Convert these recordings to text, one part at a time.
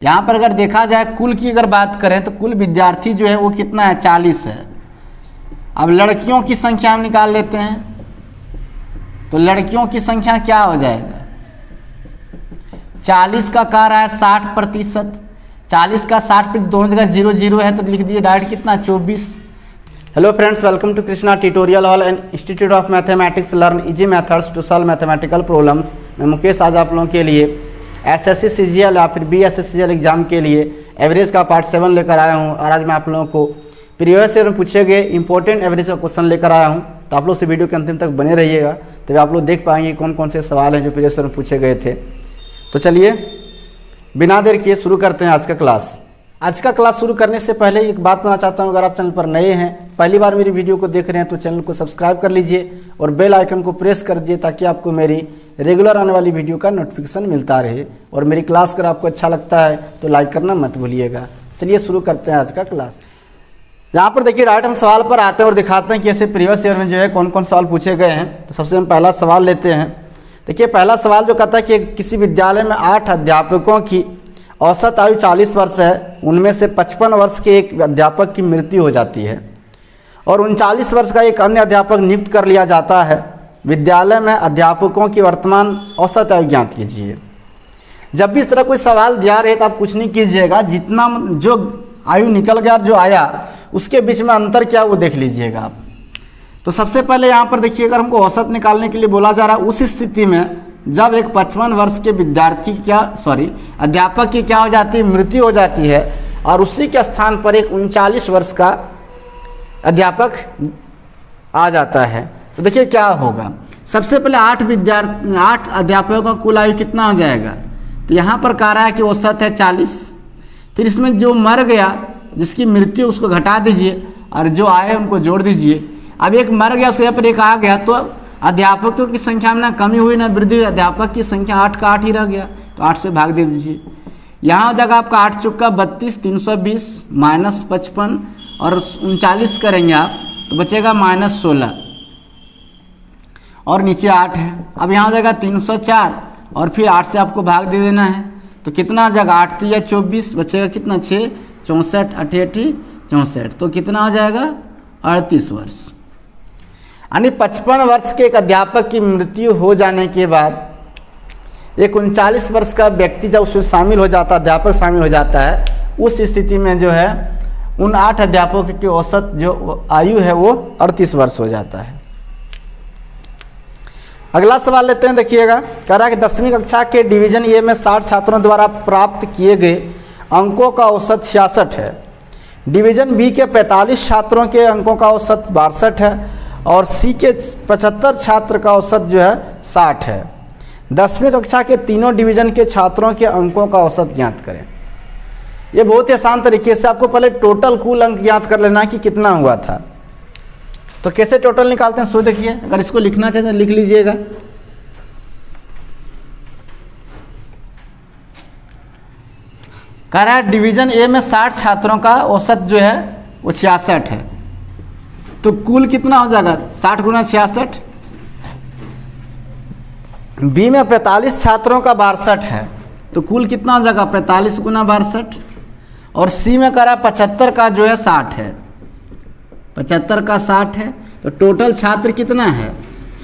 यहाँ पर अगर देखा जाए कुल की अगर बात करें तो कुल विद्यार्थी जो है वो कितना है, 40 है। अब लड़कियों की संख्या हम निकाल लेते हैं, तो लड़कियों की संख्या क्या हो जाएगा, 40 का कह रहा है 60%, 40 का 60% दोनों जगह 0 0 है तो लिख दिए डायरेक्ट कितना 24। Hello friends, welcome to Krishna tutorial hall and institute of mathematics. Learn easy methods to solve mathematical problems. मैं मुकेश आज आप लोगों के लिए एसएससी सीजीएल या फिर बीएसएससीजीएल एग्जाम के लिए एवरेज का पार्ट 7 लेकर आया हूं। और आज मैं आप लोगों को प्रीवियस ईयर में पूछे गए इंपॉर्टेंट एवरेज का क्वेश्चन लेकर आया हूं। तो आप लोग से वीडियो के अंतिम तक बने रहिएगा, तभी आप लोग देख पाएंगे कौन कौन से सवाल हैं जो प्रीवियस ईयर में पूछे गए थे। तो चलिए बिना देर किए शुरू करते हैं आज का क्लास। आज का क्लास शुरू करने से पहले एक बात बताना चाहता हूं, अगर आप चैनल पर नए हैं, पहली बार मेरी वीडियो को देख रहे हैं तो चैनल को सब्सक्राइब कर लीजिए और बेल आइकन को प्रेस कर दीजिए ताकि आपको मेरी रेगुलर आने वाली वीडियो का नोटिफिकेशन मिलता रहे। और मेरी क्लास अगर आपको अच्छा लगता है तो लाइक करना मत भूलिएगा। चलिए शुरू करते हैं आज का क्लास। यहाँ पर देखिए डायरेक्ट हम सवाल पर आते हैं और दिखाते हैं कि ऐसे प्रीवियस ईयर में जो है कौन कौन सवाल पूछे गए हैं। तो सबसे हम पहला सवाल लेते हैं। देखिए पहला सवाल जो कहता है कि किसी विद्यालय में 8 अध्यापकों की औसत आयु 40 वर्ष है, उनमें से 55 वर्ष के एक अध्यापक की मृत्यु हो जाती है और 39 वर्ष का एक अन्य अध्यापक नियुक्त कर लिया जाता है। विद्यालय में अध्यापकों की वर्तमान औसत आयु ज्ञात कीजिए। जब भी इस तरह कोई सवाल दिया रहे तो आप कुछ नहीं कीजिएगा, जितना जो आयु निकल गया जो आया उसके बीच में अंतर क्या वो देख लीजिएगा आप। तो सबसे पहले यहाँ पर देखिए, अगर हमको औसत निकालने के लिए बोला जा रहा है, उस स्थिति में जब एक 55 वर्ष के विद्यार्थी अध्यापक की क्या हो जाती है, मृत्यु हो जाती है और उसी के स्थान पर एक 39 वर्ष का अध्यापक आ जाता है। तो देखिए क्या होगा। सबसे पहले 8 अध्यापकों का कुल आयु कितना हो जाएगा, तो यहाँ पर कह रहा है कि औसत है 40। फिर इसमें जो मर गया जिसकी मृत्यु उसको घटा दीजिए और जो आए उनको जोड़ दीजिए। अब एक मर गया उसके यहाँ पर एक आ गया तो अध्यापकों की संख्या में ना कमी हुई ना वृद्धि हुई, अध्यापक की संख्या 8 का 8 ही रह गया, तो 8 से भाग दे दीजिए। यहाँ हो जाएगा आपका 8 चौका 32, 320 माइनस 55 और 39 करेंगे आप तो बचेगा -16 और नीचे 8 है। अब यहाँ हो जाएगा 304 और फिर 8 से आपको भाग दे देना है तो कितना हो जाएगा, 8 या 24 बचेगा कितना 6, 64 88 64, तो कितना हो जाएगा 38 वर्ष। यानी 55 वर्ष के एक अध्यापक की मृत्यु हो जाने के बाद एक 39 वर्ष का व्यक्ति जब उसमें शामिल हो जाता है, अध्यापक शामिल हो जाता है, उस स्थिति में जो है उन 8 अध्यापकों की औसत जो आयु है वो 38 वर्ष हो जाता है। अगला सवाल लेते हैं। देखिएगा कह रहा है कि 10वीं कक्षा के डिवीजन ए में 60 छात्रों द्वारा प्राप्त किए गए अंकों का औसत 66 है। डिवीजन बी के 45 छात्रों के अंकों का औसत 62 है और सी के 75 छात्र का औसत जो है 60 है। 10वीं कक्षा के तीनों डिवीजन के छात्रों के अंकों का औसत ज्ञात करें। ये बहुत ही आसान तरीके से आपको पहले टोटल कुल अंक ज्ञात कर लेना है कि कितना हुआ था। तो कैसे टोटल निकालते हैं सो देखिए, अगर इसको लिखना चाहिए तो लिख लीजिएगा। कह रहा है डिवीजन ए में 60 छात्रों का औसत जो है वो 66 है, तो कुल कितना हो जाएगा 60 गुना 66। बी में 45 छात्रों का 62 है, तो कुल कितना हो जाएगा 45 गुना 62। और सी में कह रहा है 75 का जो है 60 है, 75 का 60 है, तो टोटल छात्र कितना है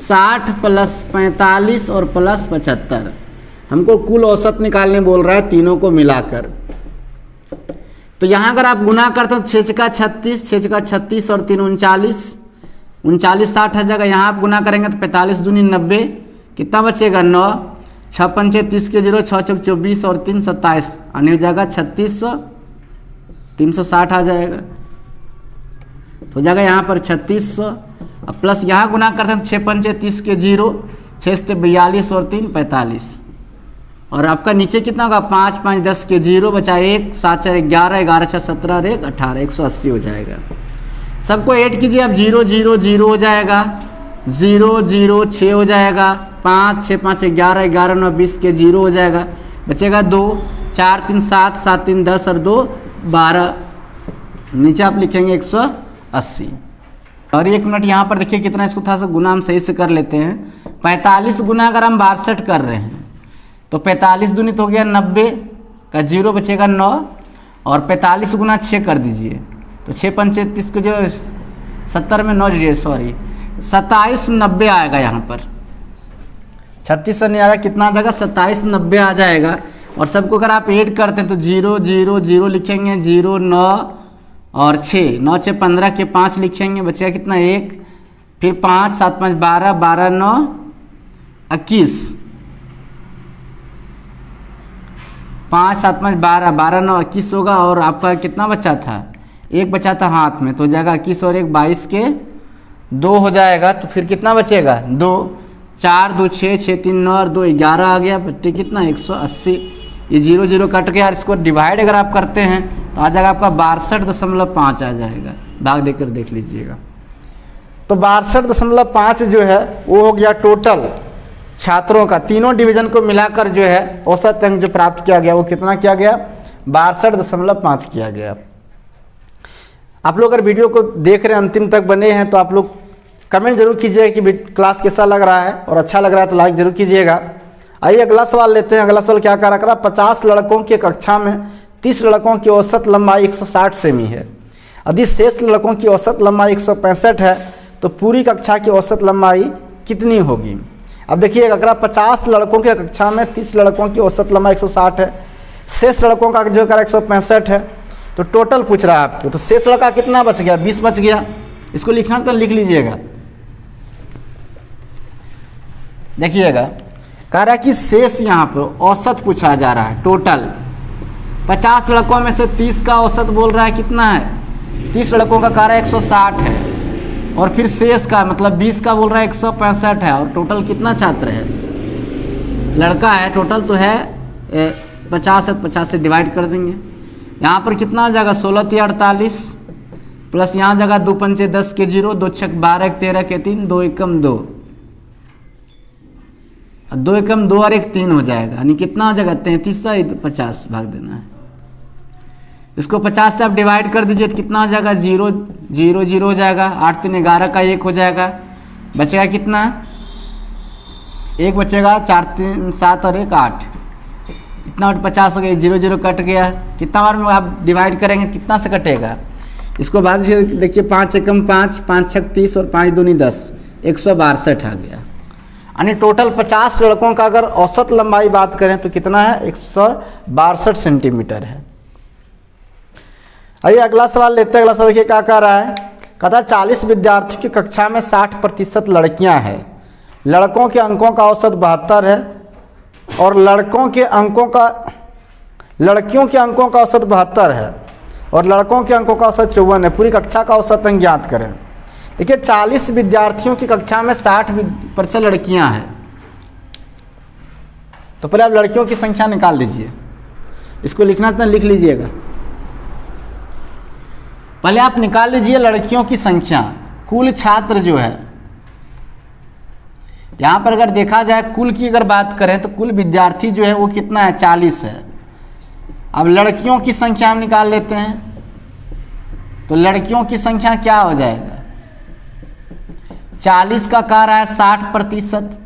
60 प्लस 45 और प्लस 75। हमको कुल औसत निकालने बोल रहा है तीनों को मिलाकर। तो यहाँ अगर आप गुना करते हो 6 का 36, 6 का 36 और 3 39, 39 60 आ जाएगा। यहाँ आप गुना करेंगे तो 45 दूनी 90, कितना बचेगा 9, 6 पंचे 30 के 0, 6 चौक 24 और 3 27, आने हो जाएगा 3600, 360 आ जाएगा। तो हो जाएगा यहाँ पर 3600 अब प्लस यहाँ गुना करते हैं 6 पंचे 30 के 0, 6 से 42 और 3 45 और आपका नीचे कितना होगा 5 5 10 के 0 बचा 1, 7 4 11, 11 6 17 और 1 18, 180 हो जाएगा। सबको ऐड कीजिए अब 0 0 0 हो जाएगा, 0 0 6 हो जाएगा, 5 6 5 11, 11 9 20 के 0 हो जाएगा, बचेगा 2, 4 3 7, 7 3 10 और 2 12, नीचे आप लिखेंगे 180। और 1 मिनट यहाँ पर देखिए कितना, इसको थोड़ा सा गुना हम सही से कर लेते हैं। 45 गुना अगर हम 62 कर रहे हैं तो 45 दूनी तो हो गया 90, का 0 बचेगा 9 और 45 गुना 6 कर दीजिए तो 6 पंचे 30 को जो 70 में 9 जोड़िए, सॉरी 2790 आएगा। यहाँ पर 3600 नहीं आएगा, कितना आ जाएगा 2790 आ जाएगा। और सबको अगर आप ऐड करते हैं तो 0 0 0 लिखेंगे, 0 9 और 6, 9 6 15 के 5 लिखेंगे, बचेगा कितना 1, फिर 5 7 5 12, 12 9 21, 5 7 5 12, 12 9 21 होगा। और आपका कितना बचा था, 1 बचा था हाथ में, तो जाएगा 21 और 1 22 के 2 हो जाएगा। तो फिर कितना बचेगा 2, 4 2 6 6 3 9 और 2 11 आ गया, बट्टे कितना 180। ये 0 0 कट गया, इसको डिवाइड अगर आप करते हैं तो आ जाएगा आपका 62.5 आ जाएगा। भाग देकर देख लीजिएगा। तो 62.5 जो है वो हो गया टोटल छात्रों का, तीनों डिवीजन को मिलाकर जो है औसत अंक जो प्राप्त किया गया वो कितना किया गया, 62.5 किया गया। आप लोग अगर वीडियो को देख रहे हैं अंतिम तक बने हैं तो आप लोग कमेंट जरूर कीजिएगा कि क्लास कैसा लग रहा है, और अच्छा लग रहा है तो लाइक जरूर कीजिएगा। आइए अगला सवाल लेते हैं। अगला सवाल क्या कह रहा है, 50 लड़कों की कक्षा में 30 लड़कों की औसत लंबाई 160 सेमी है, यदि शेष लड़कों की औसत लंबाई 165 है तो पूरी कक्षा की औसत लंबाई कितनी होगी। अब देखिए अगर 50 लड़कों की कक्षा में 30 लड़कों की औसत लंबाई 160 है, शेष लड़कों का जो कर 165 है, तो टोटल पूछ रहा है आपको, तो शेष लड़का कितना बच गया, 20 बच गया। इसको लिखना तो लिख लीजिएगा। देखिएगा कह रहा है कि शेष यहाँ पर औसत पूछा जा रहा है। टोटल 50 लड़कों में से 30 का औसत बोल रहा है कितना है, 30 लड़कों का कह रहा है 160 है, और फिर शेष का मतलब 20 का बोल रहा है 165 है, और टोटल कितना छात्र है, लड़का है, टोटल तो है 50 है, 50 से डिवाइड कर देंगे। यहाँ पर कितना आ जाएगा 16 3 48 प्लस यहाँ जगह 2 पंचे 10 के 0, 2 6 12 13 के 3, 2 एकम 2, 2 एकम 2 और 1 3 हो जाएगा, यानी कितना हो जाएगा 33, 50 भाग देना है। इसको 50 से आप डिवाइड कर दीजिए तो कितना हो जाएगा 0 0 0 हो जाएगा, 8 3 11 का 1 हो जाएगा, बचेगा कितना 1 बचेगा, 4 3 7 और 1 8, इतना 50 हो गया, 0 0 कट गया। कितना बार में आप डिवाइड करेंगे कितना से कटेगा, इसको बाद देखिए 5 एकम 5, 5 6 30 और 5 दूनी 10, 162 आ गया। यानी टोटल 50 लड़कों का अगर औसत लंबाई बात करें तो कितना है 162 सेंटीमीटर है। आइए अगला सवाल लेते हैं। अगला सवाल देखिए क्या कह रहा है, कहता है 40 विद्यार्थियों की कक्षा में 60% लड़कियां हैं, लड़कों के अंकों का औसत 72 है और लड़कियों के अंकों का औसत 72 है और लड़कों के अंकों का औसत 54 है। पूरी कक्षा का औसत अंक ज्ञात करें। देखिए 40 विद्यार्थियों की कक्षा में 60% लड़कियां हैं, तो पहले आप लड़कियों की संख्या निकाल लीजिए। इसको लिखना था लिख लीजिएगा, पहले आप निकाल लीजिए लड़कियों की संख्या। कुल छात्र जो है यहां पर अगर देखा जाए कुल की अगर बात करें तो कुल विद्यार्थी जो है वो कितना है 40 है। अब लड़कियों की संख्या हम निकाल लेते हैं, तो लड़कियों की संख्या क्या हो जाएगा, 40 का कह रहा है 60%,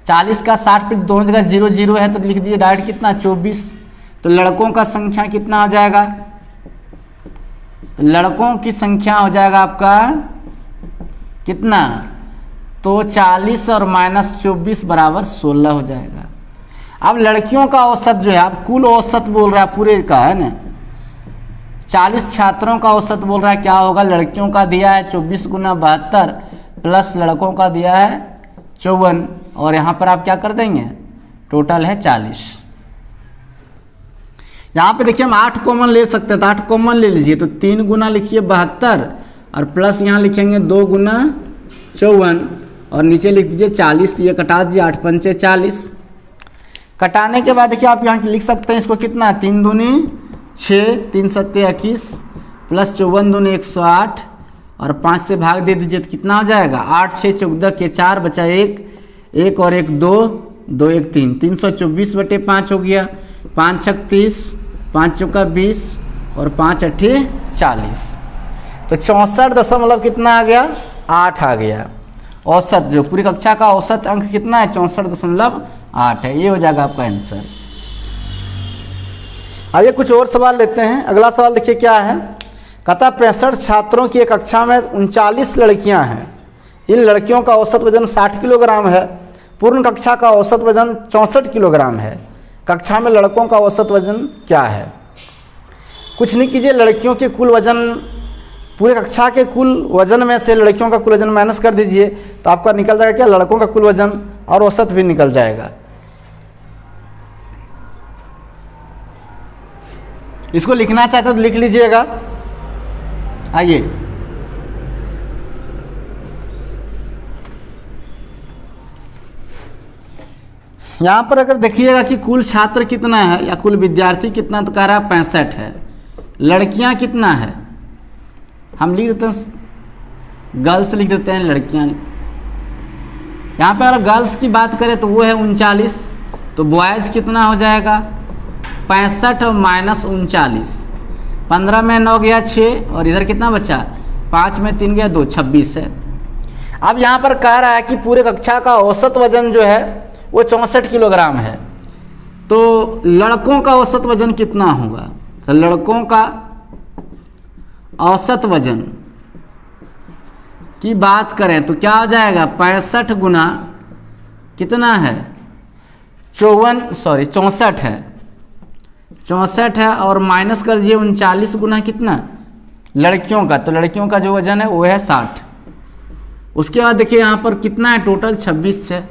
40 का 60% दोनों जगह 0 0 है तो लिख दीजिए डायरेक्ट कितना 24। तो लड़कों का संख्या कितना हो जाएगा, तो लड़कों की संख्या हो जाएगा आपका कितना, तो 40 और -24 बराबर 16 हो जाएगा। अब लड़कियों का औसत जो है, आप कुल औसत बोल रहा है पूरे का है ना, 40 छात्रों का औसत बोल रहा है क्या होगा, लड़कियों का दिया है 24 गुना 72 प्लस लड़कों का दिया है 54, और यहाँ पर आप क्या कर देंगे टोटल है 40। यहाँ पे देखिए हम 8 कॉमन ले सकते हैं, तो 8 कॉमन ले लीजिए, तो 3 गुना लिखिए 72 और प्लस यहाँ लिखेंगे 2 गुना 54 और नीचे लिख दीजिए 40, ये कटा दीजिए 8 पंचे 40। कटाने के बाद देखिए आप यहाँ लिख सकते हैं इसको कितना 3 दूनी 6, 3 सत्ते 21 प्लस 54 दूनी 108 और 5 से भाग दे दीजिए तो कितना हो जाएगा 8 6 14 के 4 बचा 1, 1 और 1 2, 2 1 3, 324/5 हो गया, 5 6 30, 5 चौका 20 और 5 अट्ठे 40, तो 64 कितना आ गया 8 आ गया। औसत जो पूरी कक्षा का औसत अंक कितना है 64.8 है, ये हो जाएगा आपका आंसर। आइए कुछ और सवाल लेते हैं। अगला सवाल देखिए क्या है, कहता 65 छात्रों की एक कक्षा में 39 लड़कियां हैं। इन लड़कियों का औसत वजन 60 किलोग्राम है। पूर्ण कक्षा का औसत वजन 64 किलोग्राम है। कक्षा में लड़कों का औसत वजन क्या है? कुछ नहीं कीजिए, लड़कियों के कुल वजन, पूरे कक्षा के कुल वजन में से लड़कियों का कुल वजन माइनस कर दीजिए तो आपका निकल जाएगा क्या, लड़कों का कुल वजन और औसत भी निकल जाएगा। इसको लिखना चाहते तो लिख लीजिएगा। आइए यहाँ पर अगर देखिएगा कि कुल छात्र कितना है या कुल विद्यार्थी कितना, तो कह रहा है 65 है। लड़कियां कितना है, हम लिख देते हैं गर्ल्स लिख देते हैं, लड़कियां। यहाँ पर अगर गर्ल्स की बात करें तो वो है 39, तो बॉयज़ कितना हो जाएगा 65 और माइनस 39, 15 में 9 गया 6 और इधर कितना बचा 5 में 3 गया 2, 26 है। अब यहाँ पर कह रहा है कि पूरे कक्षा का औसत वजन जो है वो 64 किलोग्राम है। तो लड़कों का औसत वजन कितना होगा, तो लड़कों का औसत वजन की बात करें तो क्या हो जाएगा 65 गुना कितना है 64 है, 64 है और माइनस कर दिए 39 गुना कितना लड़कियों का, तो लड़कियों का जो वजन है वो है 60। उसके बाद देखिए यहाँ पर कितना है टोटल 26 है।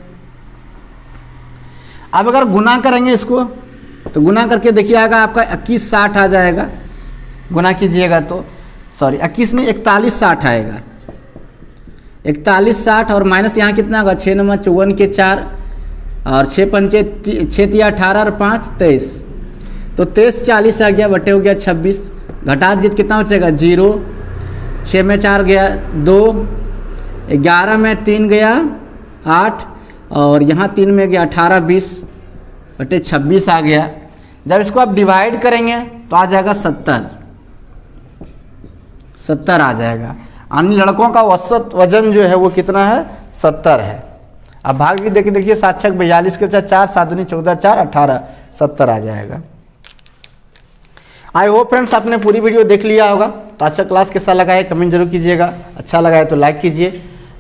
अब अगर गुना करेंगे इसको तो गुना करके देखिए आएगा आपका 21 60 आ जाएगा, गुना कीजिएगा तो 21 नहीं 41 60 आएगा, 41 60 और माइनस यहाँ कितना होगा 6 नंबर 54 के 4 और 6 पंचे 6 तिया 18 और 5 23, तो 23 40 आ गया, बटे हो गया 26, घटा दीजिए कितना बचेगा 0, 6 में 4 गया 2, 11 में 3 गया 8 और यहाँ 3 में गया 18 20 बटे 26 आ गया। जब इसको आप डिवाइड करेंगे तो आ जाएगा 70 आ जाएगा। यानी लड़कों का औसत वजन जो है वो कितना है 70 है। अब भाग भी देखिए 7 6 42 के 4 7 दूनी 14 4 18 70 आ जाएगा। आई होप फ्रेंड्स आपने पूरी वीडियो देख लिया होगा। तो अच्छा क्लास कैसा लगा है कमेंट जरूर कीजिएगा, अच्छा लगा है तो लाइक कीजिए,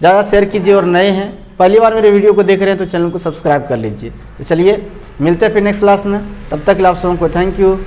ज़्यादा शेयर कीजिए और नए हैं पहली बार मेरे वीडियो को देख रहे हैं तो चैनल को सब्सक्राइब कर लीजिए। तो चलिए मिलते हैं फिर नेक्स्ट क्लास में, तब तक आप सबको थैंक यू।